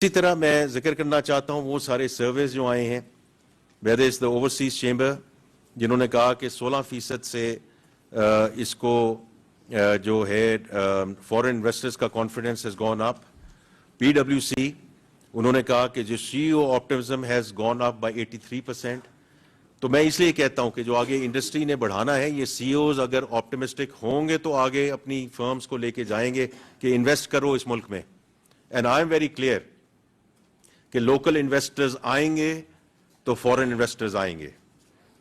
اسی طرح میں ذکر کرنا چاہتا ہوں وہ سارے سرویز جو آئے ہیں whether it's the overseas chamber جنہوں نے کہا کہ 16% سے اس کو جو ہے فورن انویسٹرز کا confidence has gone up. PwC انہوں نے کہا کہ جو CEO optimism has gone up by 83%. تو میں اس لیے کہتا ہوں کہ جو آگے انڈسٹری نے بڑھانا ہے یہ CEOs اگر آپٹمسٹک ہوں گے تو آگے اپنی فرمز کو لے کے جائیں گے کہ انویسٹ کرو اس ملک میں. And I am very clear کہ لوکل انویسٹرز آئیں گے تو فورن انویسٹرز آئیں گے.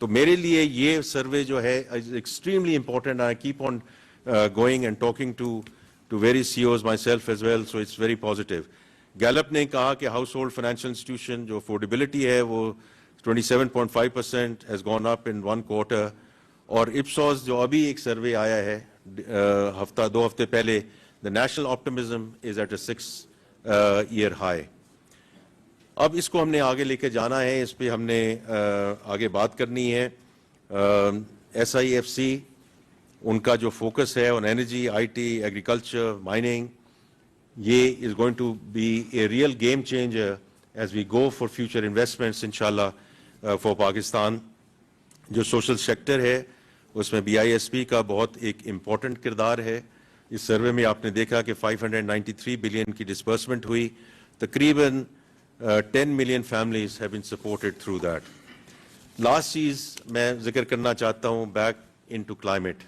تو میرے لیے یہ سروے جو ہے extremely important. I keep on going and talking to very CEOs myself as well, so it's very positive. Gallup نے کہا کہ ہاؤس ہولڈ فائنینشیل انسٹیٹیوشن جو افورڈیبلٹی ہے وہ 27.5% has gone up in one quarter. اور Ipsos جو ابھی ایک سروے آیا ہے دو ہفتے پہلے, the national optimism is at a 6-year high. اب اس کو ہم نے آگے لے کے جانا ہے, اس پہ ہم نے آگے بات کرنی ہے. SIFC ان کا جو فوکس ہے on energy, IT, agriculture, mining, یہ is going to be a real game changer as we go for future investments inshallah for Pakistan. جو سوشل سیکٹر ہے اس میں BISP کا بہت ایک امپورٹنٹ کردار ہے. اس سروے میں آپ نے دیکھا کہ 593 بلین کی ڈسبرسمنٹ ہوئی. تقریباً 10 million families have been supported through that. Last چیز میں ذکر کرنا چاہتا ہوں بیک انٹو کلائمیٹ,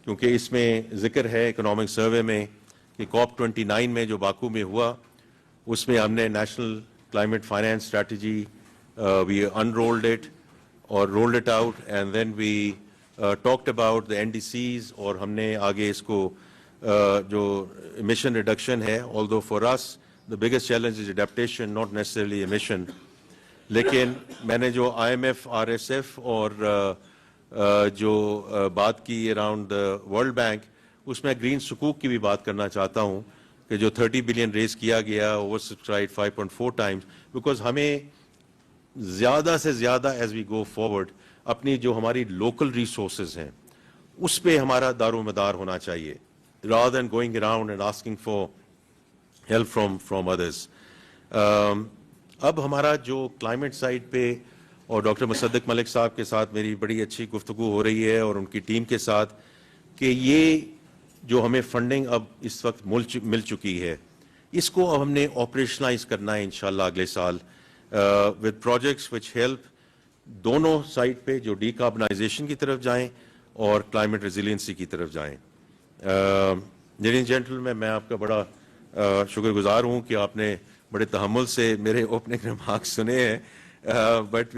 کیونکہ اس میں ذکر ہے اکنامک سروے میں کہ COP29 میں جو باکو میں ہوا اس میں ہم نے national climate finance strategy, we unrolled it or rolled it out, and then we talked about the NDCs, اور ہم نے آگے اس کو جو emission reduction ہے, although for us the biggest challenge is adaptation, not necessarily emission. لیکن میں نے جو IMF, RSF اور جو بات کی around the World Bank, اس میں گرین سکوک کی بھی بات کرنا چاہتا ہوں کہ جو 30 بلین ریز کیا گیا اوور سبسکرائب 5.4 ٹائمز, بیکاز ہمیں زیادہ سے زیادہ ایز وی گو فارورڈ اپنی جو ہماری لوکل ریسورسز ہیں اس پہ ہمارا دار و مدار ہونا چاہیے, rather than going around and asking for help from others. اب ہمارا جو کلائمیٹ سائڈ پہ اور ڈاکٹر مصدق ملک صاحب کے ساتھ میری بڑی اچھی گفتگو ہو رہی ہے اور ان کی ٹیم کے ساتھ کہ یہ جو ہمیں فنڈنگ اب اس وقت مل چکی ہے اس کو اب ہم نے آپریشنلائز کرنا ہے انشاءاللہ اگلے سال with projects which help دونوں سائڈ پہ جو ڈی کاربنائزیشن کی طرف جائیں اور کلائمیٹ ریزیلینسی کی طرف جائیں. لیڈیز اینڈ جینٹلمین, میں آپ کا بڑا شکر گزار ہوں کہ آپ نے بڑے تحمل سے میرے اوپننگ ریمارکس سنے ہیں, but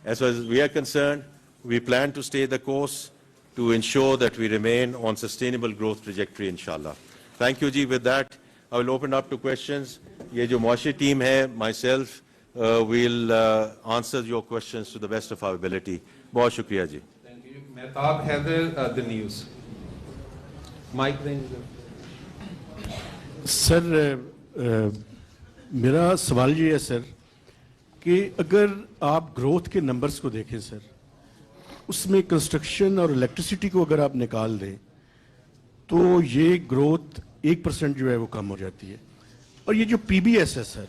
as far as we are concerned, we plan to stay the course to ensure that we remain on sustainable growth trajectory inshallah. Thank you ji. With that I will open up to questions. یہ جو معاشی team ہے, myself will answer your questions to the best of our ability. بہت شکریہ جی. Thank you. Mahtab Haider, the news. Mike دیں سر. میرا سوال یہ ہے سر کہ اگر آپ گروتھ کے نمبرز کو دیکھیں سر, اس میں کنسٹرکشن اور الیکٹریسٹی کو اگر آپ نکال دیں تو یہ گروتھ 1% جو ہے وہ کم ہو جاتی ہے. اور یہ جو PBS ہے سر,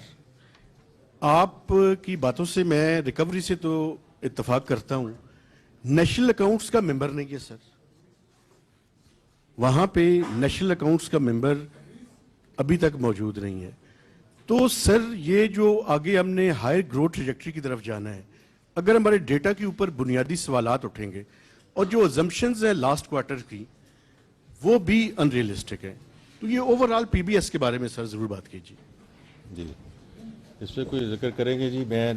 آپ کی باتوں سے میں ریکوری سے تو اتفاق کرتا ہوں, نیشنل اکاؤنٹس کا ممبر نہیں ہے سر. وہاں پہ نیشنل اکاؤنٹس کا ممبر ابھی تک موجود نہیں ہے. تو سر یہ جو آگے ہم نے ہائر گروتھ ٹریجیکٹری کی طرف جانا ہے, اگر ہمارے ڈیٹا کے اوپر بنیادی سوالات اٹھیں گے اور جو ازمپشنز ہیں لاسٹ کوارٹر کی وہ بھی ان ریئلسٹک ہیں, تو یہ اوور آل PBS کے بارے میں سر ضرور بات کیجیے. جی اس پہ کوئی ذکر کریں گے جی. میں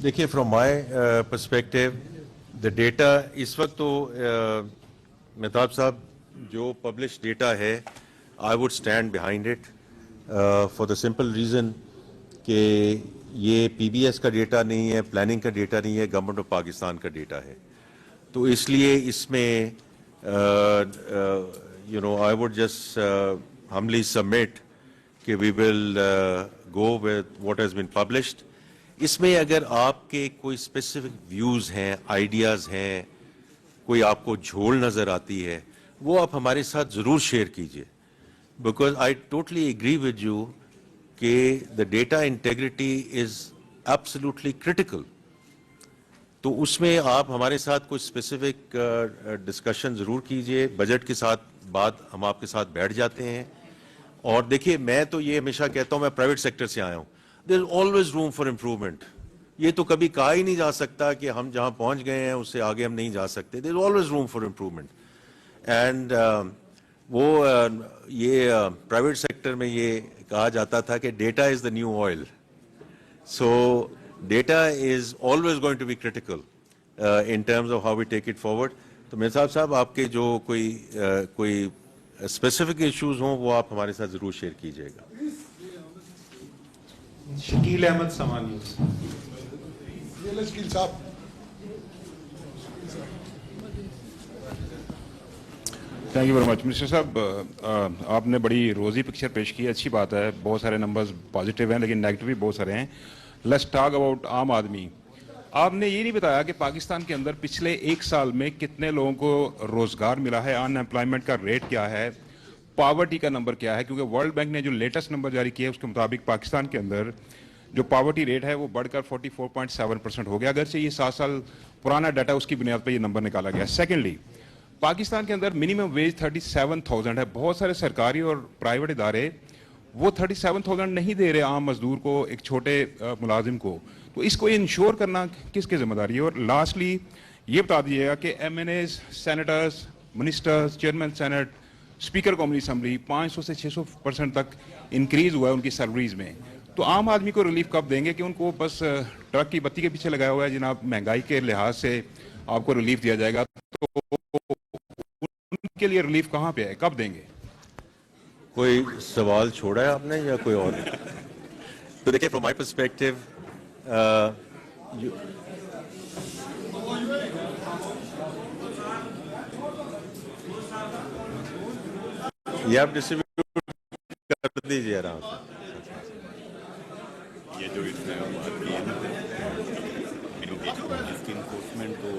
دیکھیے from my perspective the data اس وقت تو مہتاب صاحب جو پبلش ڈیٹا ہے I would stand behind it for the simple reason کہ یہ PBS کا ڈیٹا نہیں ہے, پلاننگ کا ڈیٹا نہیں ہے, گورنمنٹ آف پاکستان کا ڈیٹا ہے. تو اس لیے اس میں I would just humbly submit کہ we will go with what has been published. اس میں اگر آپ کے کوئی اسپیسیفک ویوز ہیں, آئیڈیاز ہیں, کوئی آپ کو جھول نظر آتی ہے, وہ آپ ہمارے ساتھ ضرور شیئر کیجیے, because I totally agree with you کہ the data integrity is absolutely critical. تو اس میں آپ ہمارے ساتھ کچھ اسپیسیفک ڈسکشن ضرور کیجئے. بجٹ کے ساتھ بعد ہم آپ کے ساتھ بیٹھ جاتے ہیں. اور دیکھیے میں تو یہ ہمیشہ کہتا ہوں, میں پرائیویٹ سیکٹر سے آیا ہوں, there is always room for improvement. یہ تو کبھی کہا ہی نہیں جا سکتا کہ ہم جہاں پہنچ گئے ہیں اس سے آگے ہم نہیں جا سکتے. There is always room for improvement. And وہ یہ پرائیویٹ سیکٹر میں یہ کہا جاتا تھا کہ data is the new oil. So data is always going to be critical in terms of how we take it forward. تو مرزا صاحب آپ کے جو کوئی اسپیسیفک ایشوز ہوں وہ آپ ہمارے ساتھ ضرور شیئر کیجیے گا. شکیل احمد سما news. Thank you very much. Minister صاحب, آپ نے بڑی روزی پکچر پیش کی, اچھی بات ہے, بہت سارے نمبرز پازیٹیو ہیں لیکن نیگیٹو بھی بہت سارے ہیں. لیٹس ٹاک اباؤٹ عام آدمی. آپ نے یہ نہیں بتایا کہ پاکستان کے اندر پچھلے ایک سال میں کتنے لوگوں کو روزگار ملا ہے, ان امپلائمنٹ کا ریٹ کیا ہے, پاورٹی کا نمبر کیا ہے, کیونکہ ورلڈ بینک نے جو لیٹسٹ نمبر جاری کیا ہے اس کے مطابق پاکستان کے اندر جو پاورٹی ریٹ ہے وہ بڑھ کر 44.7% ہو گیا, اگرچہ یہ 7 سال پرانا ڈاٹا اس کی بنیاد پہ یہ نمبر نکالا گیا. سیکنڈلی, پاکستان کے اندر منیمم ویج 37,000 ہے. بہت سارے سرکاری اور پرائیویٹ ادارے وہ 37,000 نہیں دے رہے عام مزدور کو, ایک چھوٹے ملازم کو. تو اس کو انشور کرنا کس کی ذمہ داری ہے؟ اور لاسٹلی یہ بتا دیجیے گا کہ MNAs, senators, ministers, chairman senate, speaker قومی اسمبلی 500 سے 600% تک انکریز ہوا ہے ان کی سیلریز میں. تو عام آدمی کو ریلیف کب دیں گے کہ ان کو بس ٹرک کی بتی کے پیچھے لگایا ہوا ہے جناب, مہنگائی کے لحاظ سے آپ کو ریلیف دیا جائے گا, تو ان کے لیے ریلیف کہاں پہ ہے, کب دیں گے؟ کوئی سوال چھوڑا ہے آپ نے یا کوئی اور؟ تو دیکھیں فرام مائی پرسپیکٹو یہ آپ ڈسٹریبیوٹ کر دیجیے آرام سے. یہ جو اس میں بات کی ہے نا اس کی انفورسمنٹ کو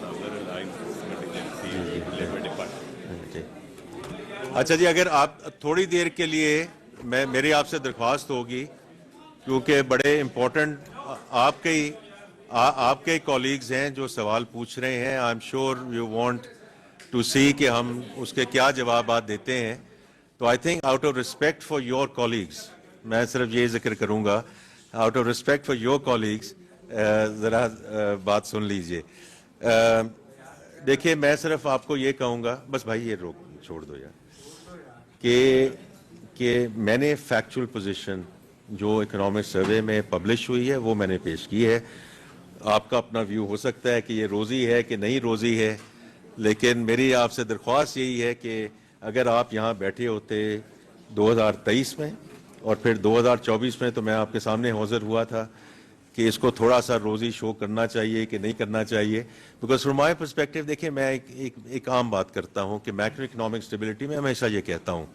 cyber law enforcement agency labour department. اچھا جی, اگر آپ تھوڑی دیر کے لیے میری آپ سے درخواست ہوگی, کیونکہ بڑے امپورٹنٹ آپ کے کولیگز ہیں جو سوال پوچھ رہے ہیں. I am sure you want to see کہ ہم اس کے کیا جوابات دیتے ہیں. تو I think out of respect for your colleagues میں صرف یہ ذکر کروں گا, out of respect for your colleagues ذرا بات سن لیجئے. دیکھیے میں صرف آپ کو یہ کہوں گا, بس بھائی یہ چھوڑ دو یار, کہ میں نے فیکچول پوزیشن جو اکنامک سروے میں پبلش ہوئی ہے وہ میں نے پیش کی ہے. آپ کا اپنا ویو ہو سکتا ہے کہ یہ روزی ہے کہ نہیں روزی ہے, لیکن میری آپ سے درخواست یہی ہے کہ اگر آپ یہاں بیٹھے ہوتے 2023 میں اور پھر 2024 میں, تو میں آپ کے سامنے حاضر ہوا تھا کہ اس کو تھوڑا سا روزی شو کرنا چاہیے کہ نہیں کرنا چاہیے. بیکاز فرام مائی پرسپیکٹو دیکھیں میں ایک عام بات کرتا ہوں کہ میکرو اکنامک اسٹیبلٹی میں ہمیشہ یہ کہتا ہوں,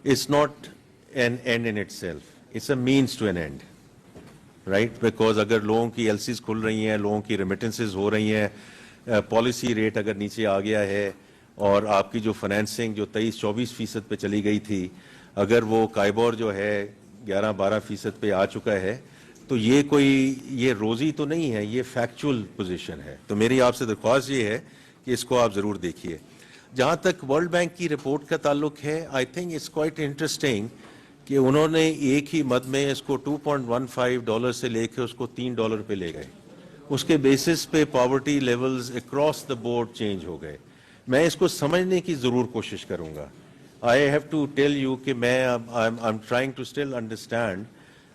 it's not an end in itself, it's a means to an end, right. Because اگر لوگوں کی ایل سیز کھل رہی ہیں, لوگوں کی ریمیٹنسز ہو رہی ہیں, پالیسی ریٹ اگر نیچے آ گیا ہے, اور آپ کی جو فائنینسنگ جو 23-24% پہ چلی گئی تھی, اگر وہ کائبور جو ہے 11-12% پہ آ چکا ہے, تو یہ روزی تو نہیں ہے, یہ فیکچول پوزیشن ہے. تو میری آپ سے درخواست یہ ہے کہ اس کو آپ ضرور دیکھیے. جہاں تک ورلڈ بینک کی رپورٹ کا تعلق ہے, I think it's quite interesting کہ انہوں نے ایک ہی مد میں اس کو $2.15 سے لے کے اس کو $3 پہ لے گئے. اس کے بیسس پہ poverty levels across the board change ہو گئے. میں اس کو سمجھنے کی ضرور کوشش کروں گا. I have to tell you کہ میں I am trying to still understand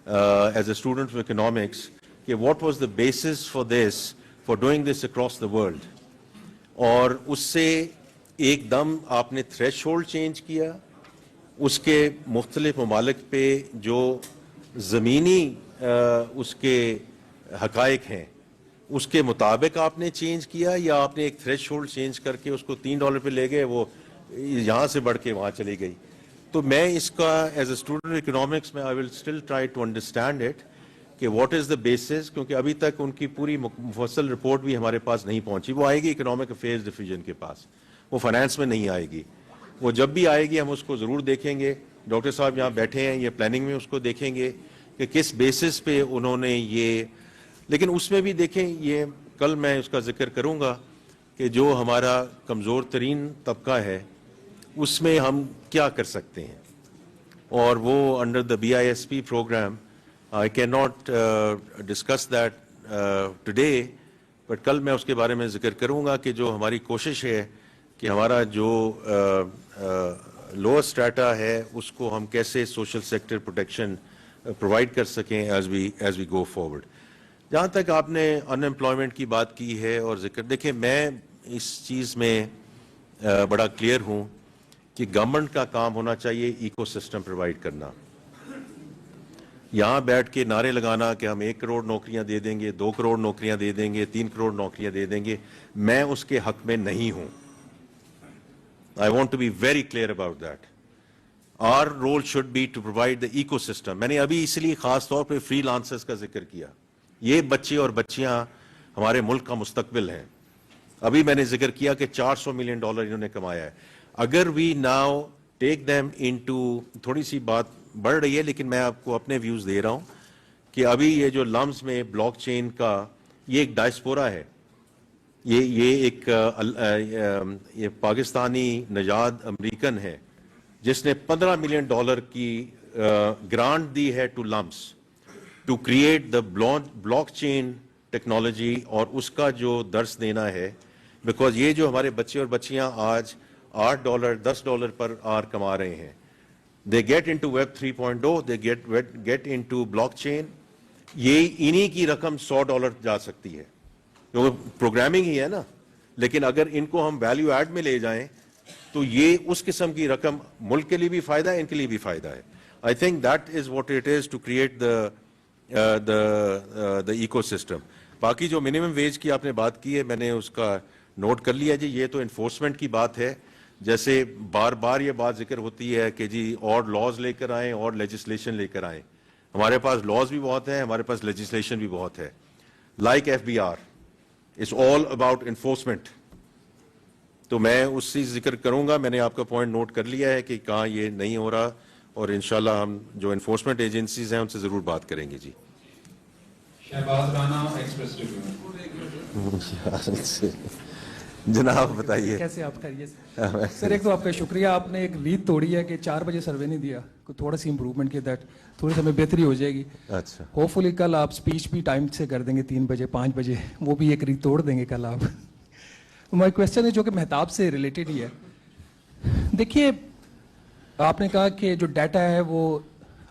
as a student of economics کہ what was the basis for this, for doing this across the world. اور اس سے ایک دم آپ نے تھریش ہولڈ چینج کیا, اس کے مختلف ممالک پہ جو زمینی اس کے حقائق ہیں اس کے مطابق آپ نے چینج کیا, یا آپ نے ایک تھریش ہولڈ چینج کر کے اس کو $3 پہ لے گئے, وہ یہاں سے بڑھ کے وہاں چلی گئی. تو میں اس کا ایز اے اسٹوڈنٹ اکنامکس میں I will still try to understand it کہ واٹ از دا بیسس, کیونکہ ابھی تک ان کی پوری مفصل رپورٹ بھی ہمارے پاس نہیں پہنچی. وہ آئے گی اکنامک افیئرز ڈویژن کے پاس, وہ فائنانس میں نہیں آئے گی. وہ جب بھی آئے گی ہم اس کو ضرور دیکھیں گے. ڈاکٹر صاحب یہاں بیٹھے ہیں, یہ پلاننگ میں اس کو دیکھیں گے کہ کس بیسس پہ انہوں نے یہ, لیکن اس میں بھی دیکھیں, یہ کل میں اس کا ذکر کروں گا کہ جو ہمارا کمزور ترین طبقہ ہے اس میں ہم کیا کر سکتے ہیں, اور وہ under the BISP programme I cannot discuss that today, but کل میں اس کے بارے میں ذکر کروں گا کہ جو ہماری کوشش ہے کہ ہمارا جو لوور اسٹریٹا ہے اس کو ہم کیسے سوشل سیکٹر پروٹیکشن پرووائڈ کر سکیں ایز وی گو فارورڈ. جہاں تک آپ نے ان امپلائمنٹ کی بات کی ہے اور ذکر, دیکھیں میں اس چیز میں بڑا کلیئر ہوں کہ گورنمنٹ کا کام ہونا چاہیے ایکو سسٹم پرووائڈ کرنا. یہاں بیٹھ کے نعرے لگانا کہ ہم 1 کروڑ نوکریاں دے دیں گے, 2 کروڑ نوکریاں دے دیں گے, 3 کروڑ نوکریاں دے دیں گے, میں اس کے حق میں نہیں ہوں. I want to be very clear about that. Our role should be to provide the ecosystem. میں نے ابھی اس لیے خاص طور پہ فری لانسرز کا ذکر کیا. یہ بچے اور بچیاں ہمارے ملک کا مستقبل ہیں. ابھی میں نے ذکر کیا کہ $400 ملین انہوں نے کمایا ہے. اگر we now take them into, تھوڑی سی بات بڑھ رہی ہے لیکن میں آپ کو اپنے ویوز دے رہا ہوں کہ ابھی یہ جو لمز میں بلاک چین کا یہ ایک ڈائسپورا ہے, یہ ایک یہ پاکستانی نژاد امریکن ہے جس نے $15 ملین کی گرانٹ دی ہے to LUMS to create the blockchain technology, اور اس کا جو درس دینا ہے, بیکاز یہ جو ہمارے بچے اور بچیاں آج $8 $10 پر آر کما رہے ہیں, they get into Web 3.0, they get into blockchain, یہ انہی کی رقم $100 جا سکتی ہے کیونکہ پروگرامنگ ہی ہے نا, لیکن اگر ان کو ہم ویلیو ایڈ میں لے جائیں تو یہ اس قسم کی رقم ملک کے لیے بھی فائدہ ہے, ان کے لیے بھی فائدہ ہے. I think that is what it is to create the ecosystem. باقی جو منیمم ویج کی آپ نے بات کی ہے میں نے اس کا نوٹ کر لیا جی. یہ تو انفورسمنٹ کی بات ہے, جیسے بار بار یہ بات ذکر ہوتی ہے کہ جی اور لاز لے کر آئیں اور لیجسلیشن لے کر آئیں. ہمارے پاس لاز بھی بہت ہیں, ہمارے پاس لیجسلیشن بھی بہت ہے. Like FBR, it's all about enforcement. تو میں اس سے ذکر کروں گا, میں نے آپ کا پوائنٹ نوٹ کر لیا ہے کہ کہاں یہ نہیں ہو رہا, اور انشاءاللہ ہم جو انفورسمنٹ ایجنسیز ہیں ان سے ضرور بات کریں گے. جی شہباز رانا, ایکسپریس ٹریبیون. جناب بتائیے. کیسے آپ خیریت سر؟ ایک تو آپ کا شکریہ, آپ نے ایک ریت توڑی ہے کہ 4 بجے سروے نہیں دیا, تھوڑا سی امپروومنٹ کی, دیٹ تھوڑی سی ہمیں بہتری ہو جائے گی. اچھا, ہوپ فلی کل آپ اسپیچ بھی ٹائم سے کر دیں گے, 3 بجے 5 بجے, وہ بھی ایک ریت توڑ دیں گے کل آپ. ہماری کویشچن ہے جو کہ مہتاب سے ریلیٹڈ ہی ہے. دیکھیے آپ نے کہا کہ جو ڈیٹا ہے وہ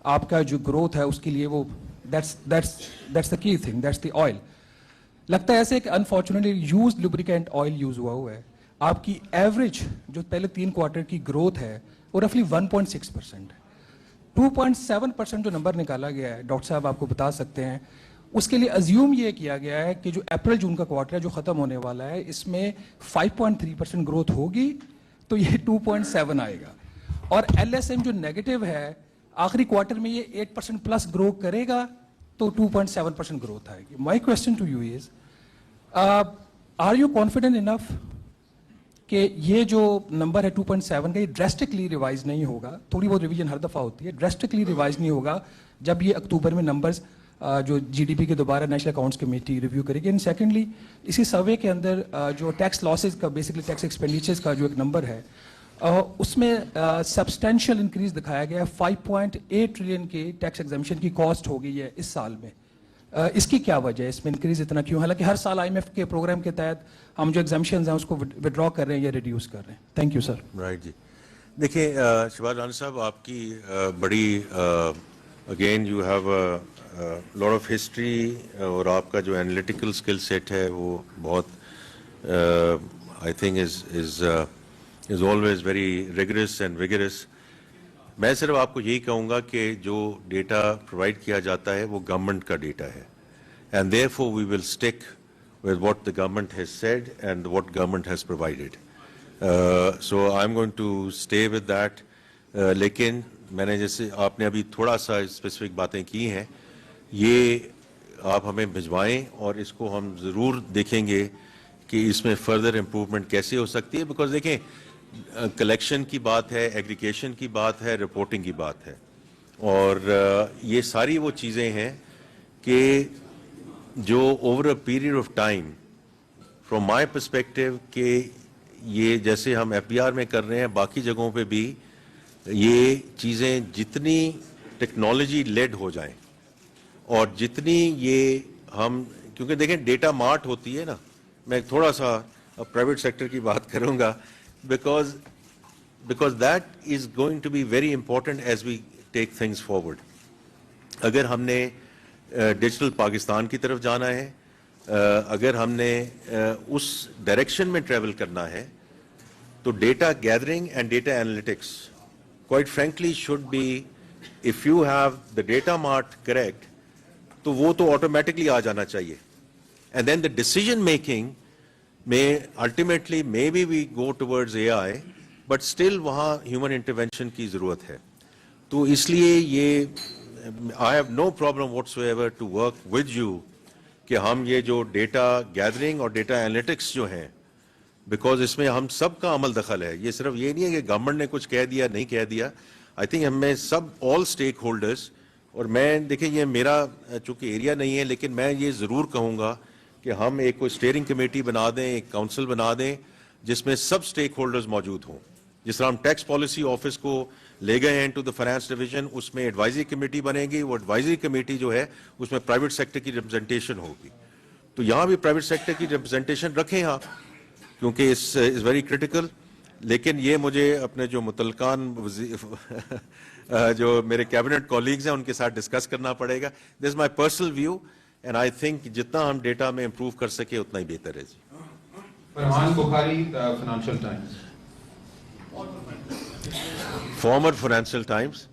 آپ کا جو گروتھ ہے اس کے لیے وہ دیٹس دا کی تھنگ, دیٹس دی آئل. لگتا ہے ایسے کہ انفارچونیٹلی یوز لوبریکینٹ آئل یوز ہوا ہے. آپ کی ایوریج جو پہلے 3 کوارٹر کی گروتھ ہے وہ رفلی 1.6%. 2.7% جو نمبر نکالا گیا ہے, ڈاکٹر صاحب آپ کو بتا سکتے ہیں, اس کے لیے ازیوم یہ کیا گیا ہے کہ جو اپریل جون کا کوارٹر ہے جو ختم ہونے والا ہے اس میں 5.3% گروتھ ہوگی تو یہ 2.7 آئے گا, اور LSM جو نیگیٹو ہے آخری کوارٹر میں یہ 8% پلس گرو کرے گا تو 2.7% گروتھ آئے گی. My question to you is, are you confident enough کہ یہ جو نمبر ہے 2.7 کا یہ ڈریسٹکلی ریوائز نہیں ہوگا؟ تھوڑی بہت ریویژن ہر دفعہ ہوتی ہے, ڈریسٹکلی ریوائز نہیں ہوگا جب یہ اکتوبر میں نمبرز جو GDP کے دوبارہ نیشنل اکاؤنٹس کمیٹی ریویو کرے گی. اینڈ سیکنڈلی اسی سروے کے اندر جو ٹیکس لاسز کا بیسکلی ٹیکس ایکسپینڈیچرز کا جو ایک نمبر ہے اس میں سبسٹینشیل انکریز دکھایا گیا ہے. 5.8 ٹریلین کی ٹیکس ایگزمپشن کی کاسٹ ہو گئی ہے اس سال میں. اس کی کیا وجہ ہے, اس میں انکریز اتنا کیوں؟ حالانکہ ہر سال IMF کے پروگرام کے تحت ہم جو ایگزمپشنز ہیں اس کو وڈرا کر رہے ہیں یا ریڈیوس کر رہے ہیں. Thank you sir. رائٹ جی. دیکھیں شہباز رانا صاحب, آپ کی بڑی again you have lot of history, اور آپ کا جو انالیٹیکل اسکل سیٹ ہے وہ بہت I think is always very rigorous and vigorous. میں صرف آپ کو یہی کہوں گا کہ جو ڈیٹا پرووائڈ کیا جاتا ہے وہ گورنمنٹ کا ڈیٹا ہے, and therefore we will stick with what the government has said and what government has provided. So I am going to stay with that. لیکن میں نے جیسے آپ نے ابھی تھوڑا سا اسپیسیفک باتیں کی ہیں, یہ آپ ہمیں بھجوائیں اور اس کو ہم ضرور دیکھیں گے کہ اس میں فردر امپروومنٹ کیسے ہو سکتی ہے. بیکاز دیکھیں کلیکشن کی بات ہے, ایگریگیشن کی بات ہے, رپورٹنگ کی بات ہے, اور یہ ساری وہ چیزیں ہیں کہ جو over a period of time from my perspective کہ یہ جیسے ہم ایف بی آر میں کر رہے ہیں, باقی جگہوں پہ بھی یہ چیزیں جتنی ٹیکنالوجی لیڈ ہو جائیں اور جتنی یہ ہم, کیونکہ دیکھیں ڈیٹا مارٹ ہوتی ہے نا, میں تھوڑا سا پرائیویٹ سیکٹر کی بات کروں گا, because that is going to be very important as we take things forward. اگر ہم نے ڈیجیٹل پاکستان کی طرف جانا ہے, اگر ہم نے اس ڈائریکشن میں ٹریول کرنا ہے, تو data gathering and data analytics quite frankly should be, if you have the data mart correct, تو وہ تو آٹومیٹکلی آ جانا چاہیے. And then the decision making may ultimately maybe we go towards AI, but still وہاں human intervention کی ضرورت ہے. تو اس لیے یہ I have no problem whatsoever to work with you کہ ہم یہ جو ڈیٹا گیدرنگ اور ڈیٹا انالیٹکس جو ہیں, بیکاز اس میں ہم سب کا عمل دخل ہے. یہ صرف یہ نہیں ہے کہ گورنمنٹ نے کچھ کہہ دیا نہیں کہہ دیا. آئی تھنک ہم میں سب آل اسٹیک ہولڈرس, اور میں دیکھیں یہ میرا چونکہ ایریا نہیں ہے, لیکن میں یہ ضرور کہوں گا کہ ہم ایک کوئی اسٹیئرنگ کمیٹی بنا دیں, ایک کونسل بنا دیں جس میں سب اسٹیک ہولڈرز موجود ہوں. جس طرح ہم ٹیکس پالیسی آفس کو لے گئے ہیں ٹو دا فائنانس ڈویژن, اس میں ایڈوائزری کمیٹی بنے گی. وہ ایڈوائزری کمیٹی جو ہے اس میں پرائیویٹ سیکٹر کی ریپرزنٹیشن ہوگی. تو یہاں بھی پرائیویٹ سیکٹر کی ریپرزنٹیشن رکھیں آپ, کیونکہ اس از ویری کریٹیکل. لیکن یہ مجھے اپنے جو متعلقان جو میرے کیبنٹ کولیگز ہیں ان کے ساتھ ڈسکس کرنا پڑے گا. This is my personal view, and I think جتنا ہم ڈیٹا میں امپروو کر سکے اتنا ہی بہتر ہے. جی Farhan Bukhari, financial times. Former financial times.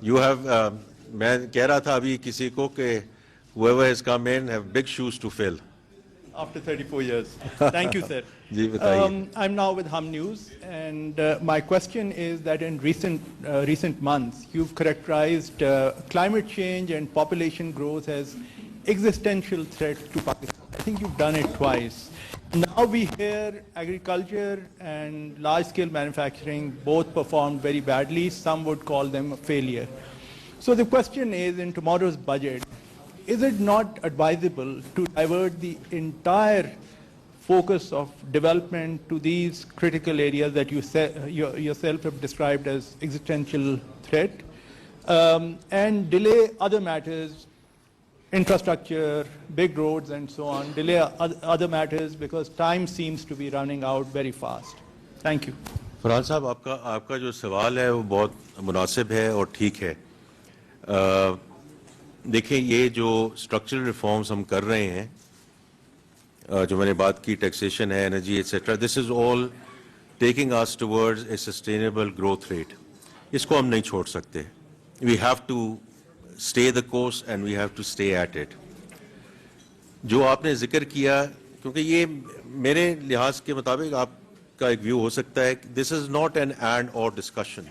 You have, میں کہہ رہا تھا ابھی کسی کو کہ whoever has come in have big shoes to fill. After 34 years. Thank you, sir. جی بتائیے. I'm now with Hum News, and my question is that in recent months, you've characterized climate change and population growth as existential threat to Pakistan. I think you've done it twice. Now we hear agriculture and large-scale manufacturing both performed very badly. Some would call them a failure. So the question is, in tomorrow's budget, is it not advisable to divert the entire focus of development to these critical areas that you yourself have described as existential threat, and delay other matters, infrastructure, big roads and so on, delay other matters because time seems to be running out very fast? Thank you. Farhan صاحب, آپ کا جو سوال ہے وہ بہت مناسب ہے اور ٹھیک ہے. دیکھیں یہ جو اسٹرکچرل ریفارمز ہم کر رہے ہیں, جو میں نے بات کی, ٹیکسیشن ہے, energy etcetera, this is all taking us towards a sustainable growth rate. اس کو ہم نہیں چھوڑ سکتے. We have to stay the course and we have to stay at it. جو آپ نے ذکر کیا, کیونکہ یہ میرے لحاظ کے مطابق آپ کا ایک ویو ہو سکتا ہے, دس از ناٹ این اینڈ اور ڈسکشن.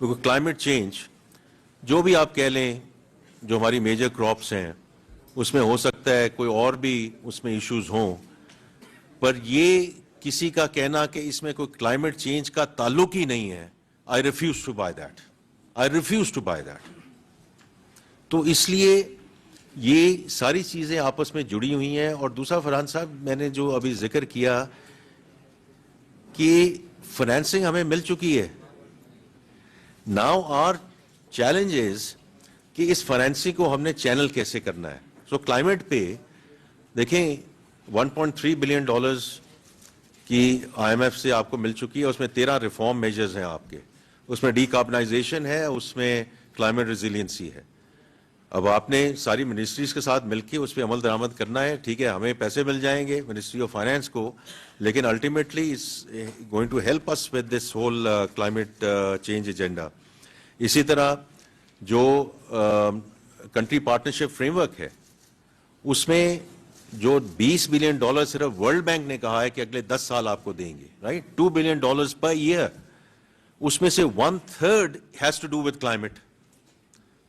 کیونکہ کلائمیٹ چینج جو بھی آپ کہہ لیں, جو ہماری میجر کراپس ہیں اس میں ہو سکتا ہے کوئی اور بھی اس میں ایشوز ہوں, پر یہ کسی کا کہنا کہ اس میں کوئی کلائمیٹ چینج کا تعلق ہی نہیں ہے, I refuse to buy that. I refuse to buy that. تو اس لیے یہ ساری چیزیں آپس میں جڑی ہوئی ہیں. اور دوسرا فرحان صاحب, میں نے جو ابھی ذکر کیا کہ فائنینسنگ ہمیں مل چکی ہے. ناؤ آر چیلنج از کہ اس فائنینسنگ کو ہم نے چینل کیسے کرنا ہے. سو کلائمیٹ پہ دیکھیں 1.3 بلین ڈالرز کی آئی ایم ایف سے آپ کو مل چکی ہے. اس میں 13 ریفارم میجرز ہیں آپ کے. اس میں ڈی کاربنائزیشن ہے, اس میں کلائمیٹ ریزیلینسی ہے. اب آپ نے ساری منسٹریز کے ساتھ مل کے اس پہ عمل درآمد کرنا ہے. ٹھیک ہے, ہمیں پیسے مل جائیں گے منسٹری آف فائنینس کو, لیکن ultimately it's going to help us with this whole climate change agenda. اسی طرح جو کنٹری پارٹنرشپ فریم ورک ہے, اس میں جو 20 بلین ڈالر صرف ورلڈ بینک نے کہا ہے کہ اگلے 10 سال آپ کو دیں گے, right, 2 billion dollars per year, اس میں سے 1/3 has to do with climate.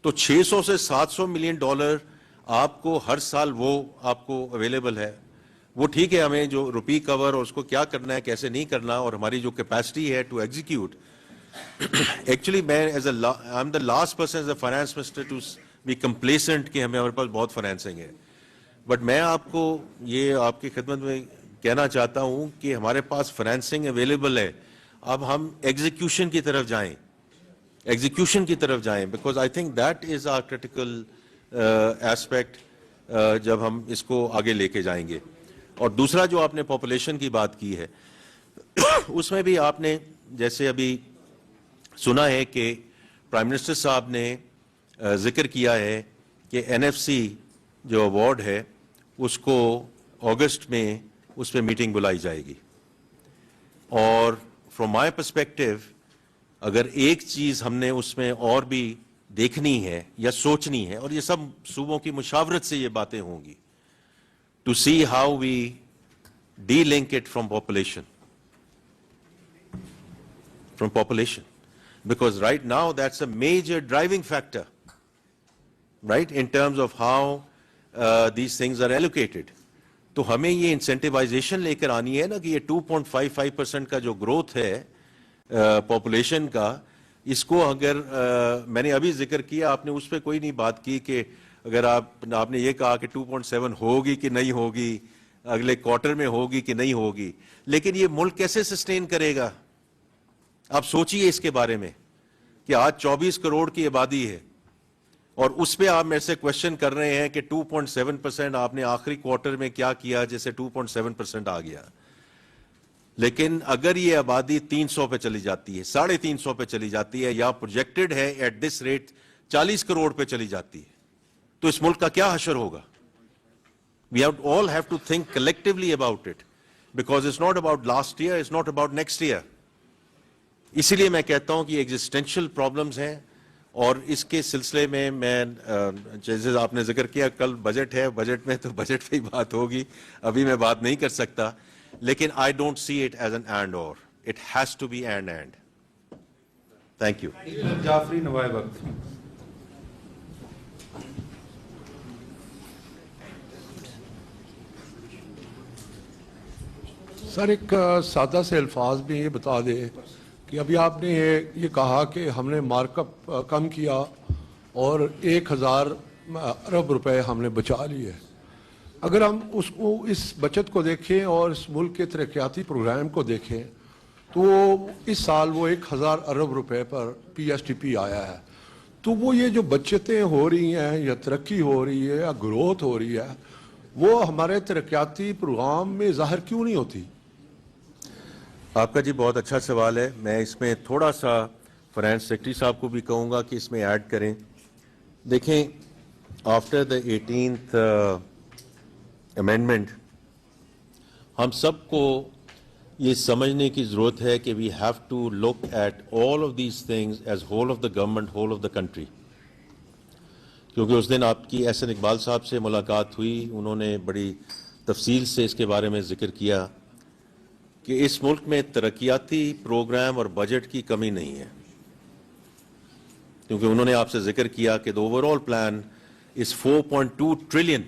تو 600 سے 700 ملین ڈالر آپ کو ہر سال وہ آپ کو اویلیبل ہے. وہ ٹھیک ہے, ہمیں جو روپی کور اور اس کو کیا کرنا ہے کیسے نہیں کرنا, اور ہماری جو کیپیسٹی ہے ٹو ایگزیکیوٹ. ایکچولی میں I am the last person as a finance minister to be complacent کہ ہمارے پاس بہت فائنینسنگ ہے. بٹ میں آپ کو یہ آپ کی خدمت میں کہنا چاہتا ہوں کہ ہمارے پاس فائنینسنگ اویلیبل ہے, اب ہم ایگزیکیوشن کی طرف جائیں, because I think that is are critical aspect جب ہم اس کو آگے لے کے جائیں گے. اور دوسرا جو آپ نے پاپولیشن کی بات کی ہے, اس میں بھی آپ نے جیسے ابھی سنا ہے کہ پرائم منسٹر صاحب نے ذکر کیا ہے کہ NFC جو ایوارڈ ہے اس کو اگست میں اس پہ میٹنگ بلائی جائے گی. اور فرام مائی پرسپیکٹو اگر ایک چیز ہم نے اس میں اور بھی دیکھنی ہے یا سوچنی ہے, اور یہ سب صوبوں کی مشاورت سے یہ باتیں ہوں گی, to see how we delink it from population, because right now that's a major driving factor, right, in terms of how these things are allocated. تو ہمیں یہ انسینٹیوائزیشن لے کر آنی ہے نا کہ یہ 2.55% کا جو گروتھ ہے پاپولیشن کا, اس کو اگر میں نے ابھی ذکر کیا, آپ نے اس پہ کوئی نہیں بات کی کہ اگر آپ نے یہ کہا کہ 2.7 ہوگی کہ نہیں ہوگی, اگلے کوارٹر میں ہوگی کہ نہیں ہوگی, لیکن یہ ملک کیسے سسٹین کرے گا؟ آپ سوچئے اس کے بارے میں کہ آج 24 کروڑ کی آبادی ہے اور اس پہ آپ میرے سے کوشچن کر رہے ہیں کہ 2.7% آپ نے آخری کوارٹر میں کیا کیا جیسے 2.7% آ گیا. لیکن اگر یہ آبادی 300 پہ چلی جاتی ہے, 350 پہ چلی جاتی ہے, یا پروجیکٹڈ ہے ایٹ دس ریٹ 40 کروڑ پہ چلی جاتی ہے, تو اس ملک کا کیا حشر ہوگا؟ We all have to think collectively about it, because it's not about last year, it's not about next year. اسی لیے میں کہتا ہوں کہ ایگزسٹینشل پرابلمز ہیں, اور اس کے سلسلے میں جیسے آپ نے ذکر کیا کل بجٹ ہے, بجٹ میں تو بجٹ پہ ہی بات ہوگی, ابھی میں بات نہیں کر سکتا, لیکن I don't see it as an end or, it has to be end. Thank you. Jafri Nawai Waqt. Sir ایک سادہ سے الفاظ میں یہ بتا دیں کہ ابھی آپ نے یہ کہا کہ ہم نے مارک اپ کم کیا اور 1000 ارب روپے ہم نے بچا لیے. اگر ہم اس بچت کو دیکھیں اور اس ملک کے ترقیاتی پروگرام کو دیکھیں تو اس سال وہ 1000 ارب روپے پر PSTP آیا ہے. تو وہ یہ جو بچتیں ہو رہی ہیں یا ترقی ہو رہی ہے یا گروتھ ہو رہی ہے, وہ ہمارے ترقیاتی پروگرام میں ظاہر کیوں نہیں ہوتی؟ آپ کا جی بہت اچھا سوال ہے. میں اس میں تھوڑا سا فائنانس سیکرٹری صاحب کو بھی کہوں گا کہ اس میں ایڈ کریں. دیکھیں, آفٹر دا 18th امینڈمنٹ ہم سب کو یہ سمجھنے کی ضرورت ہے کہ we have to look at all of these things as whole of the government, whole of the country. کیونکہ اس دن آپ کی احسن اقبال صاحب سے ملاقات ہوئی, انہوں نے بڑی تفصیل سے اس کے بارے میں ذکر کیا کہ اس ملک میں ترقیاتی پروگرام اور بجٹ کی کمی نہیں ہے, کیونکہ انہوں نے آپ سے ذکر کیا کہ the overall plan is 4.2 trillion.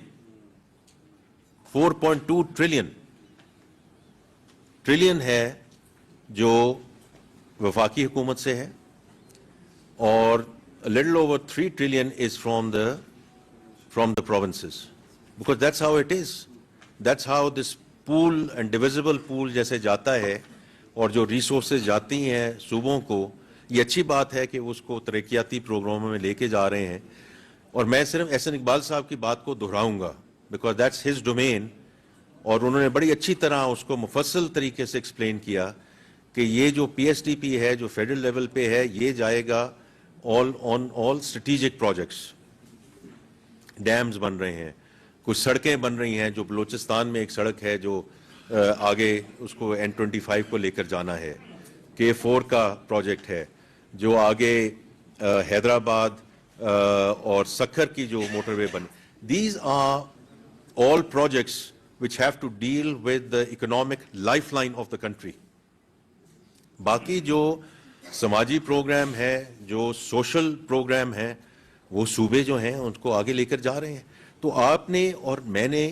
4.2 trillion ہے جو وفاقی حکومت سے ہے, اور a little over 3 trillion is from the provinces, because that's how it is. That's how this pool and divisible pool جیسے جاتا ہے, اور جو ریسورسز جاتی ہیں صوبوں کو, یہ اچھی بات ہے کہ اس کو ترقیاتی پروگراموں میں لے کے جا رہے ہیں. اور میں صرف احسن اقبال صاحب کی بات کو دہراؤں گا, بیکاز دیٹس ہز ڈومین, اور انہوں نے بڑی اچھی طرح اس کو مفصل طریقے سے ایکسپلین کیا کہ یہ جو PSTP ہے جو فیڈرل لیول پہ ہے, یہ جائے گا آن آل اسٹریٹجک پروجیکٹس. ڈیمز بن رہے ہیں, کچھ سڑکیں بن رہی ہیں, جو بلوچستان میں ایک سڑک ہے جو آگے اس کو N25 کو لے کر جانا ہے, K4 کا پروجیکٹ ہے, جو آگے حیدرآباد اور سکھر کی جو موٹر وے بن. These are all projects which have to deal with the economic lifeline of the country. باقی جو سماجی پروگرام ہے, جو سوشل پروگرام ہے, وہ صوبے جو ہیں ان کو آگے لے کر جا رہے ہیں. تو آپ نے اور میں نے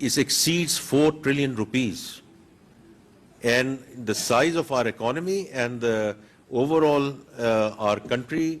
is exceeds 4 trillion rupees. And the size of our economy and the overall our country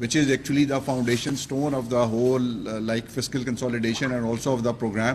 which is actually the foundation stone of the whole like fiscal consolidation and also of the program,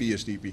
PSDP.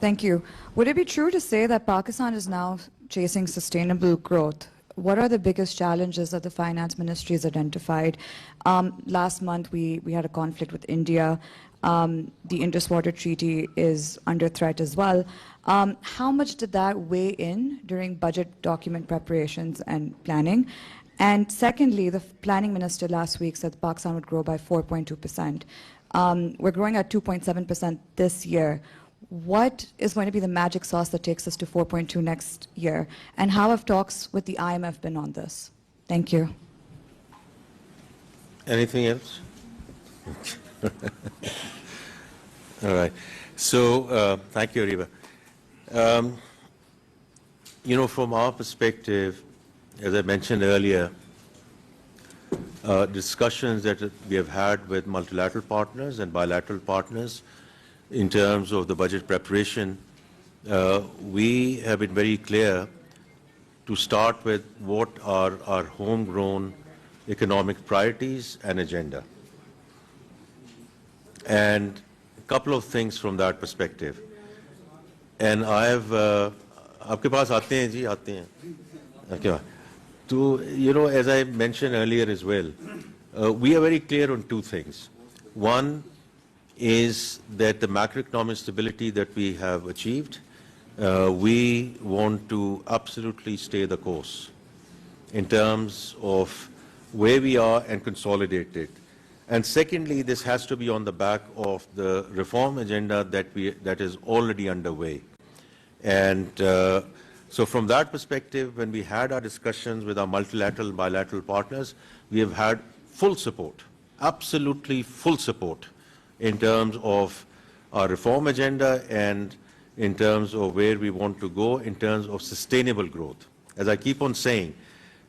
Thank you. Would it be true to say that Pakistan is now chasing sustainable growth? What are the biggest challenges that the finance ministry has identified? Last month, we had a conflict with India. The Indus Water Treaty is under threat as well. How much did that weigh in during budget document preparations and planning? And secondly, the planning minister last week said Pakistan would grow by 4.2%. We're growing at 2.7% this year. What is going to be the magic sauce that takes us to 4.2 next year? And how have talks with the IMF been on this? Thank you. Anything else? All right. So, thank you, Ariba. From our perspective, as I mentioned earlier, discussions that we have had with multilateral partners and bilateral partners in terms of the budget preparation, we have been very clear to start with what are our homegrown economic priorities and agenda. And a couple of things from that perspective. And I have, aapke paas aate hain ji, aate hain. Okay. So, as I mentioned earlier as well, we are very clear on two things. One is that the macroeconomic stability that we have achieved, we want to absolutely stay the course in terms of where we are and consolidate it. And secondly, this has to be on the back of the reform agenda that is already underway. And so from that perspective, when we had our discussions with our multilateral and bilateral partners, we have had full support, absolutely full support, in terms of our reform agenda and in terms of where we want to go in terms of sustainable growth. As I keep on saying,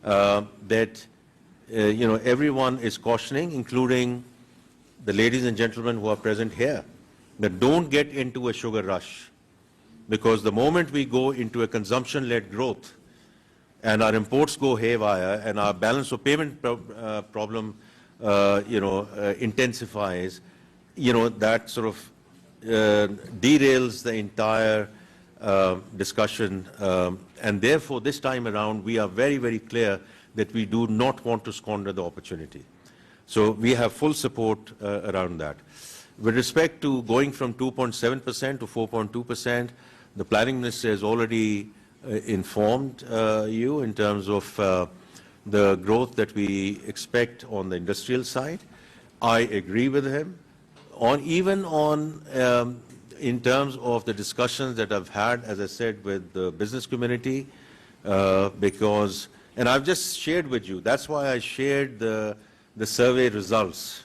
that everyone is cautioning, including the ladies and gentlemen who are present here, that don't get into a sugar rush, because the moment we go into a consumption-led growth and our imports go haywire and our balance of payment problem intensifies, that sort of derails the entire discussion, and therefore this time around we are very, very clear that we do not want to squander the opportunity. So we have full support around that. With respect to going from 2.7% to 4.2%, the planning minister has already informed you in terms of the growth that we expect on the industrial side. I agree with him. In terms of the discussions that I've had, as I said, with the business community, because, and I've just shared with you, that's why I shared the survey results,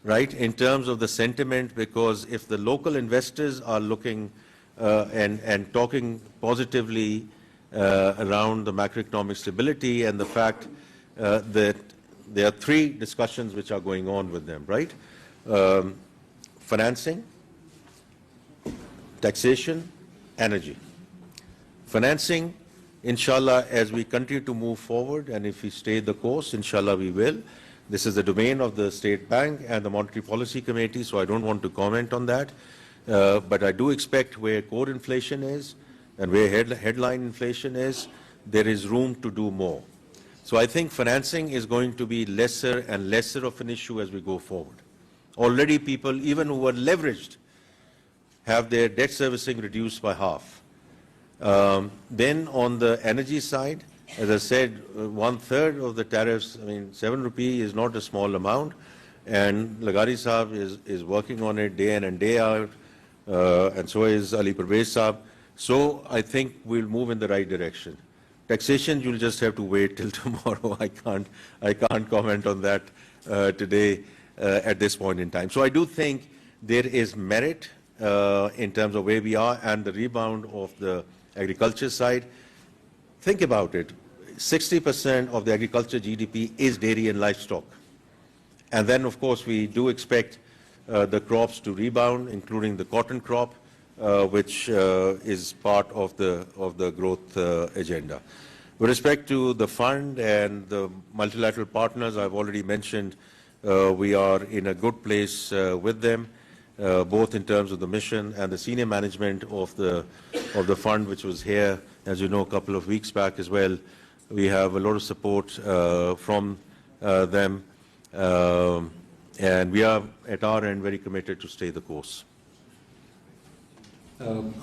right, in terms of the sentiment, because if the local investors are looking and talking positively around the macroeconomic stability and the fact that there are three discussions which are going on with them, right? Financing, taxation, energy. Financing, inshallah, as we continue to move forward, and if we stay the course, inshallah we will. This is the domain of the State Bank and the Monetary Policy Committee, so I don't want to comment on that. But I do expect where core inflation is and where headline inflation is, there is room to do more. So I think financing is going to be lesser and lesser of an issue as we go forward. Already people, even who are leveraged, have their debt servicing reduced by half. Then on the energy side, as I said, 1/3 of the tariffs, I mean, 7 rupee is not a small amount, and Lagari Saab is working on it day in and day out, and so is Ali Parvez Saab. So I think we'll move in the right direction. Taxation, you'll just have to wait till tomorrow. I can't comment on that today at this point in time. So I do think there is merit in terms of where we are and the rebound of the agriculture side. Think about it. 60% of the agriculture GDP is dairy and livestock. And then, of course, we do expect the crops to rebound, including the cotton crop, which is part of the growth agenda. With respect to the fund and the multilateral partners, I've already mentioned we are in a good place with them, both in terms of the mission and the senior management of the fund, which was here, as you know, a couple of weeks back as well. We have a lot of support from them, and we are at our end very committed to stay the course.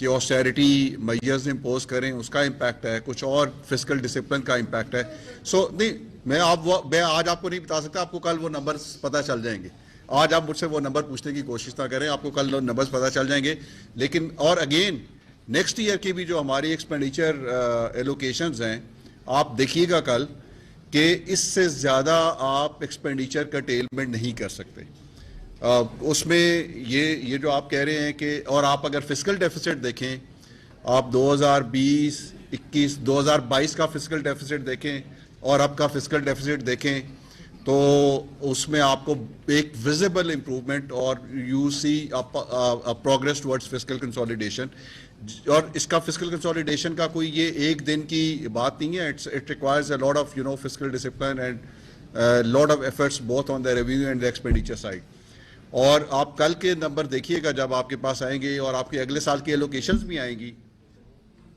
کہ آسٹیریٹی measures impose کریں اس کا impact ہے, کچھ اور fiscal discipline کا impact ہے. سو نہیں, میں آج آپ کو نہیں بتا سکتا, آپ کو کل وہ نمبرز پتہ چل جائیں گے. آج آپ مجھ سے وہ نمبر پوچھنے کی کوشش نہ کریں, آپ کو کل نمبرز پتہ چل جائیں گے. لیکن اور اگین نیکسٹ ایئر کی بھی جو ہماری ایکسپینڈیچر ایلوکیشنز ہیں, آپ دیکھیے گا کل کہ اس سے زیادہ آپ ایکسپینڈیچر کرٹیلمنٹ نہیں کر سکتے. اس میں یہ جو آپ کہہ رہے ہیں کہ, اور آپ اگر فسکل ڈیفیسٹ دیکھیں, آپ 2020-21 2022 کا فسکل ڈیفیسٹ دیکھیں اور اب کا فسکل ڈیفیسٹ دیکھیں, تو اس میں آپ کو ایک ویزیبل امپروومنٹ اور you see progress towards fiscal consolidation. اور اس کا فسکل کنسولیڈیشن کا کوئی یہ ایک دن کی بات نہیں ہے. It requires a lot of fiscal discipline and lot of efforts both on the revenue and the expenditure side. اور آپ کل کے نمبر دیکھیے گا جب آپ کے پاس آئیں گے اور آپ کے اگلے سال کی ایلوکیشنز بھی آئیں گی,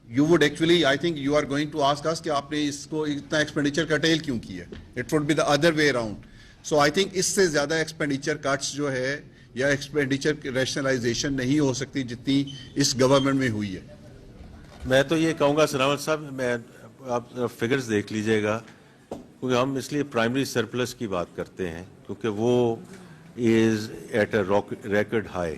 you would actually I think you are going to ask us کہ آپ نے اس کو اتنا ایکسپینڈیچر کرٹیل کیوں کیا. It would be the other way around. So I think اس سے زیادہ ایکسپینڈیچر کٹس جو ہے یا ایکسپینڈیچر ریشنلائزیشن نہیں ہو سکتی جتنی اس گورنمنٹ میں ہوئی ہے. میں تو یہ کہوں گا سناول صاحب, میں آپ فگرز دیکھ لیجئے گا, کیونکہ ہم اس لیے پرائمری سرپلس کی بات کرتے ہیں کیونکہ وہ is at a record high.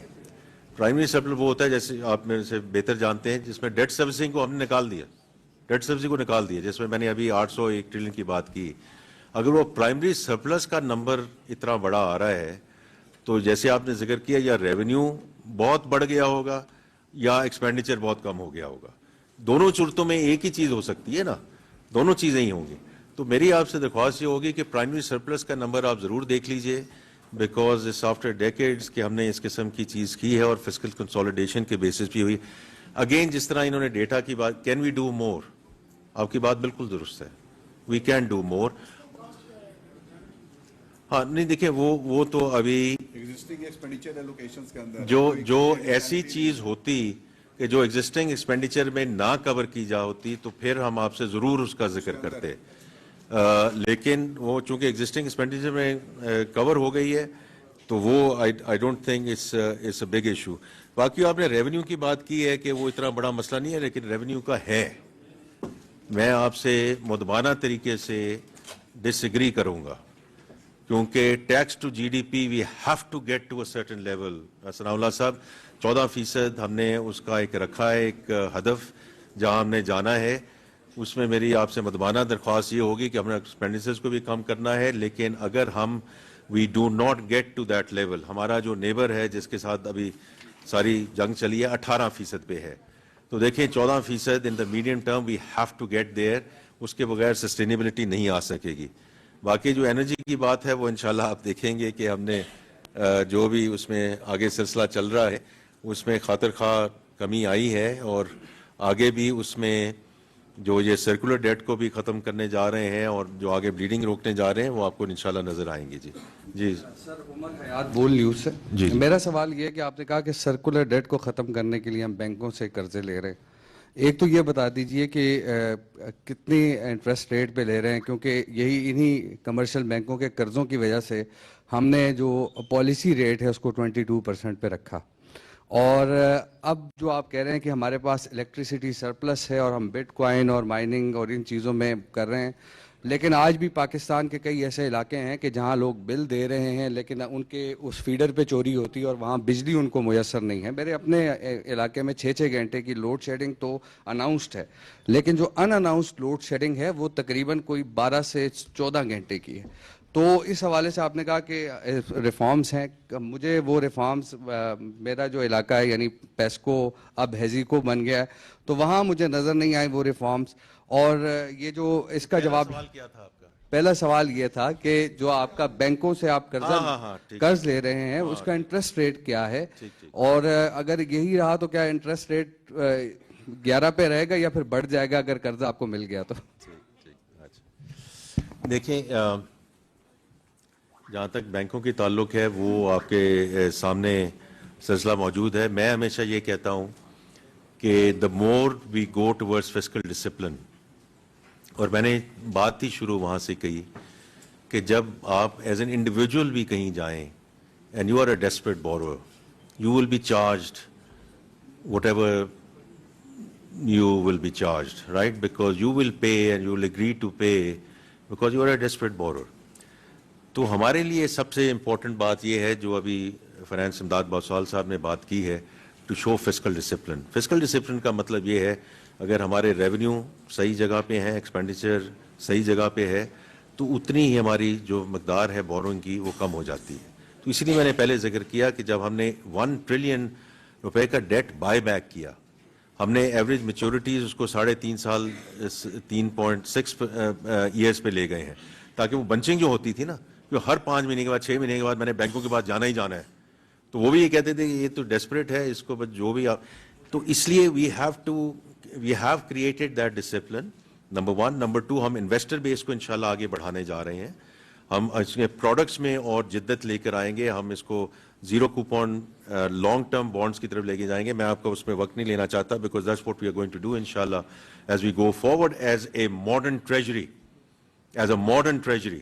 Primary surplus وہ ہوتا ہے, جیسے آپ میرے سے بہتر جانتے ہیں, جس میں ڈیٹ سروسنگ کو ہم نے نکال دیا, ڈیٹ سروسنگ کو نکال دیا, جس میں میں نے ابھی 801 ٹریلین کی بات کی. اگر وہ پرائمری سرپلس کا نمبر اتنا بڑا آ رہا ہے تو جیسے آپ نے ذکر کیا, یا ریونیو بہت بڑھ گیا ہوگا یا ایکسپینڈیچر بہت کم ہو گیا ہوگا. دونوں صورتوں میں ایک ہی چیز ہو سکتی ہے نا, دونوں چیزیں ہی ہوں گی. تو میری آپ سے درخواست یہ ہوگی کہ پرائمری سرپلس کا نمبر آپ ضرور دیکھ لیجئے, بیکاز اس آفٹر ڈیکیڈز کہ ہم نے اس قسم کی چیز کی ہے اور فسکل کنسولیڈیشن کے بیسس بھی ہوئی. اگین جس طرح انہوں نے ڈیٹا کی بات, کین وی ڈو مور, آپ کی بات بالکل درست ہے, وی کین ڈو مور. ہاں نہیں دیکھیں, وہ تو ابھی جو ایسی چیز ہوتی کہ جو ایگزسٹنگ ایکسپینڈیچر میں نہ کور کی جا ہوتی تو پھر ہم آپ سے ضرور اس کا ذکر کرتے. لیکن وہ چونکہ ایگزسٹنگ ایکسپینڈیچر میں کور ہو گئی ہے تو وہ I don't think it's a big issue. باقی آپ نے ریونیو کی بات کی ہے کہ وہ اتنا بڑا مسئلہ نہیں ہے, لیکن ریونیو کا ہے. میں آپ سے مدبانہ طریقے سے ڈس ایگری کروں گا, کیونکہ tax to G D P we have to get to a certain level. Sanaullah sahib 14% ہم نے اس کا ایک رکھا ہے, ایک ہدف جہاں ہم نے جانا ہے. اس میں میری آپ سے مدبانہ درخواست یہ ہوگی کہ ہم نے ایکسپینڈیچرز کو بھی کم کرنا ہے, لیکن اگر ہم we do not get to that level, ہمارا جو نیبر ہے جس کے ساتھ ابھی ساری جنگ چلی ہے 18% پہ ہے, تو دیکھیں 14% in the medium term we have to get there. اس کے بغیر سسٹینیبلٹی نہیں آ سکے گی. باقی جو انرجی کی بات ہے وہ انشاءاللہ آپ دیکھیں گے کہ ہم نے جو بھی اس میں آگے سلسلہ چل رہا ہے اس میں خاطر خواہ کمی آئی ہے, اور آگے بھی اس میں جو یہ سرکولر ڈیٹ کو بھی ختم کرنے جا رہے ہیں اور جو آگے بلیڈنگ روکنے جا رہے ہیں وہ آپ کو انشاءاللہ نظر آئیں گے. جی سر, عمر حیات بول نیوز سے. جی میرا سوال یہ ہے کہ آپ نے کہا کہ سرکولر ڈیٹ کو ختم کرنے کے لیے ہم بینکوں سے قرضے لے رہے ہیں. ایک تو یہ بتا دیجئے کہ کتنی انٹرسٹ ریٹ پہ لے رہے ہیں, کیونکہ یہی انہی کمرشل بینکوں کے قرضوں کی وجہ سے ہم نے جو پالیسی ریٹ ہے اس کو 22% پہ رکھا. اور اب جو آپ کہہ رہے ہیں کہ ہمارے پاس الیکٹریسٹی سرپلس ہے اور ہم بٹ کوائن اور مائننگ اور ان چیزوں میں کر رہے ہیں, لیکن آج بھی پاکستان کے کئی ایسے علاقے ہیں کہ جہاں لوگ بل دے رہے ہیں لیکن ان کے اس فیڈر پہ چوری ہوتی ہے اور وہاں بجلی ان کو میسر نہیں ہے. میرے اپنے علاقے میں 6 گھنٹے کی لوڈ شیڈنگ تو اناؤنسڈ ہے, لیکن جو ان اناؤنسڈ لوڈ شیڈنگ ہے وہ تقریباً کوئی 12 سے 14 گھنٹے کی ہے. تو اس حوالے سے آپ نے کہا کہ ریفارمز ہیں, مجھے وہ ریفارمز, میرا جو علاقہ ہے یعنی پیسکو اب ہیزیکو بن گیا ہے, تو وہاں مجھے نظر نہیں آئے وہ ریفارمز. اور یہ جو اس کا جواب, پہلا سوال یہ تھا کہ جو آپ کا بینکوں سے آپ قرض لے رہے ہیں اس کا انٹرسٹ ریٹ کیا ہے, اور اگر یہی رہا تو کیا انٹرسٹ ریٹ 11 پہ رہے گا یا پھر بڑھ جائے گا اگر قرض آپ کو مل گیا تو. دیکھیں جہاں تک بینکوں کی تعلق ہے وہ آپ کے سامنے سلسلہ موجود ہے. میں ہمیشہ یہ کہتا ہوں کہ the more we go towards fiscal discipline, اور میں نے بات ہی شروع وہاں سے کہی کہ جب آپ ایز این انڈیویجول بھی کہیں جائیں and you are a desperate borrower, you will be charged whatever you will be charged, right? Because you will pay and you will agree to pay because you are a desperate borrower. تو ہمارے لیے سب سے important بات یہ ہے جو ابھی finance امداد باسوال صاحب نے بات کی ہے, to show fiscal discipline. Fiscal discipline کا مطلب یہ ہے اگر ہمارے ریونیو صحیح جگہ پہ ہیں, ایکسپینڈیچر صحیح جگہ پہ ہے, تو اتنی ہی ہماری جو مقدار ہے بورونگ کی وہ کم ہو جاتی ہے. تو اسی لیے میں نے پہلے ذکر کیا کہ جب ہم نے 1 ٹریلین روپے کا ڈیٹ بائی بیک کیا, ہم نے ایوریج میچورٹیز اس کو 3.5 سال 3.6 ایئرس پہ لے گئے ہیں, تاکہ وہ بنچنگ جو ہوتی تھی نا, جو ہر 5 مہینے کے بعد 6 مہینے کے بعد میں نے بینکوں کے پاس جانا ہی جانا ہے, تو وہ بھی یہ کہتے تھے کہ یہ تو ڈیسپریٹ ہے, اس کو جو بھی آپ, تو اس لیے we have created that discipline, number 1. Number 2, ہم انویسٹر بیس کو انشاءاللہ آگے بڑھانے جا رہے ہیں. ہم اس کے پروڈکٹس میں اور جدت لے کر آئیں گے. ہم اس کو zero coupon long term bonds کی طرف لے کے جائیں گے. میں آپ کو اس میں وقت نہیں لینا چاہتا, because that's what we are going to do انشاءاللہ as we go forward as a modern treasury, as a modern treasury,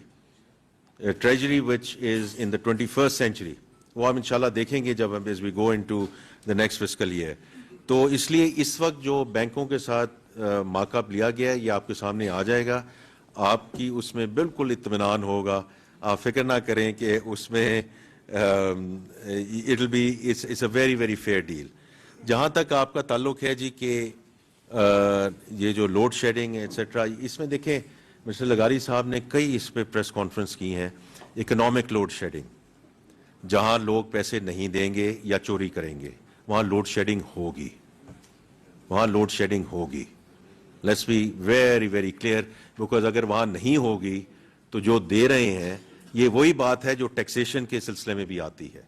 treasury which is in the 21st century. وہ ہم انشاءاللہ دیکھیں گے جب ہم as we go into the next fiscal year. تو اس لیے اس وقت جو بینکوں کے ساتھ مارک اپ لیا گیا ہے یہ آپ کے سامنے آ جائے گا, آپ کی اس میں بالکل اطمینان ہوگا, آپ فکر نہ کریں کہ اس میں it will be it's a very very fair deal. جہاں تک آپ کا تعلق ہے جی کہ یہ جو لوڈ شیڈنگ ایٹسٹرا, اس میں دیکھیں مسٹر لغاری صاحب نے کئی اس پہ پریس کانفرنس کی ہیں. اکنامک لوڈ شیڈنگ, جہاں لوگ پیسے نہیں دیں گے یا چوری کریں گے وہاں لوڈ شیڈنگ ہوگی, وہاں لوڈ شیڈنگ ہوگی. Let's be very very clear, because اگر وہاں نہیں ہوگی تو جو دے رہے ہیں یہ وہی بات ہے جو ٹیکسیشن کے سلسلے میں بھی آتی ہے.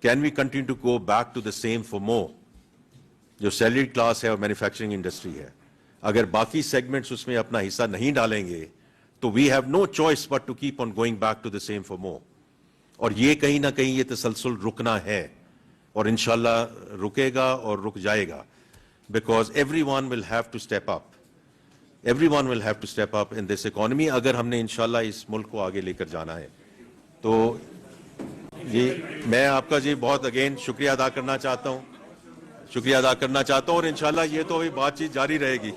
Can we continue to go back to the same for more, جو سیلریڈ کلاس ہے اور مینوفیکچرنگ انڈسٹری ہے, اگر باقی سیگمنٹس اس میں اپنا حصہ نہیں ڈالیں گے تو we have no choice but to keep on going back to the same for more. اور یہ کہیں نہ کہیں یہ تسلسل رکنا ہے, اور انشاءاللہ رکے گا اور رک جائے گا, because everyone will have to step up, everyone will have to step up in this economy, اگر ہم نے انشاءاللہ اس ملک کو آگے لے کر جانا ہے. تو یہ میں آپ کا جی بہت اگین شکریہ ادا کرنا چاہتا ہوں, اور انشاءاللہ یہ تو ابھی بات چیت جاری رہے گی.